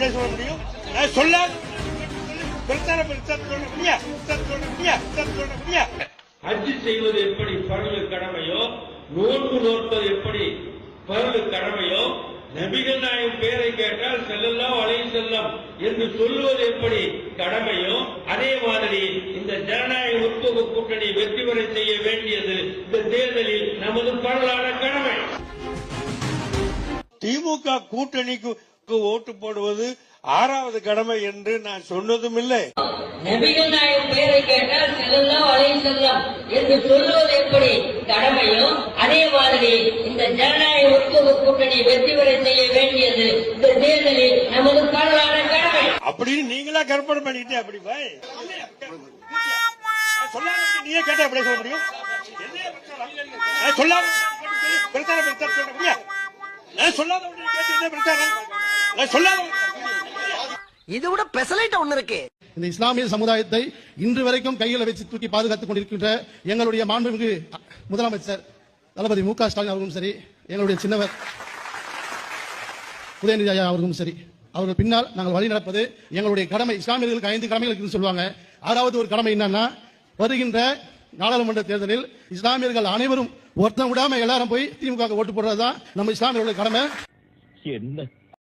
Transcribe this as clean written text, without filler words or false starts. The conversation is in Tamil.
எப்படி சொல்ல முடியும்? சொல்லாத ஹஜ் செய்வது எப்படி பரலு கடமையோ, நோன்பு நோற்பது எப்படி பரலு கடமையோ, நபிகள் நாயகம் பெயரை கேட்டால் ஸல்லல்லாஹு அலைஹி வஸல்லம் என்று சொல்லுவது எப்படி கடமையோ, அதே மாதிரி இந்த ஜனநாயக முற்போக்கு கூட்டணி வெற்றி பெற செய்ய வேண்டியது இந்த தேர்தலில் நமது பரலான கடமை. திமுக கூட்டணிக்கு ஓட்டு போடுவது 6வது கடமை என்று நான் சொன்னதும் இல்லை. நபிகள் நாயகம் பெயரை கேட்டால் ஸல்லல்லாஹு அலைஹி வஸல்லம் என்று சொல்லுவது எப்படி கடமையோ, அதே மாதிரி இந்த ஜனநாயக முற்போக்கு கூட்டணி வெற்றி பெற செய்ய வேண்டியது இந்த தேர்தலில் நமது பரலான கடமை. அப்படின்னு நீங்களா கற்பனை பண்ணிட்டு அப்படி பாய் சொல்லாத நீயே கேட்ட எப்படி சொல்ல முடியும்? சொல்லாத இது விட பெசலைட் ஒண்ணு இருக்கு. இந்த இஸ்லாமிய சமுதாயத்தை இன்று வரைக்கும் கையில் வச்சு தூக்கி பாதுகாத்துக் கொண்டிருக்கின்ற எங்களுடைய மாண்புமிகு முதலமைச்சர் தளபதி மு க ஸ்டாலின் அவர்களும் சரி, எங்களுடைய சின்னவர் உதயநிதி ஐயா அவர்களும் சரி, அவர்கள் பின்னால் நாங்கள் வழி நடப்பது எங்களுடைய கடமை. இஸ்லாமியர்களுக்கு 5 கடமைகள் இருக்குன்னு சொல்லுவாங்க. 6வது ஒரு கடமை என்னன்னா, வருகின்ற நாடாளுமன்ற தேர்தலில் இஸ்லாமியர்கள் அனைவரும் ஒருத்தன் விடாம எல்லாரும் போய் திமுக ஓட்டு போடுறதுதான் நம்ம இஸ்லாமியர்களுடைய கடமை. என்ன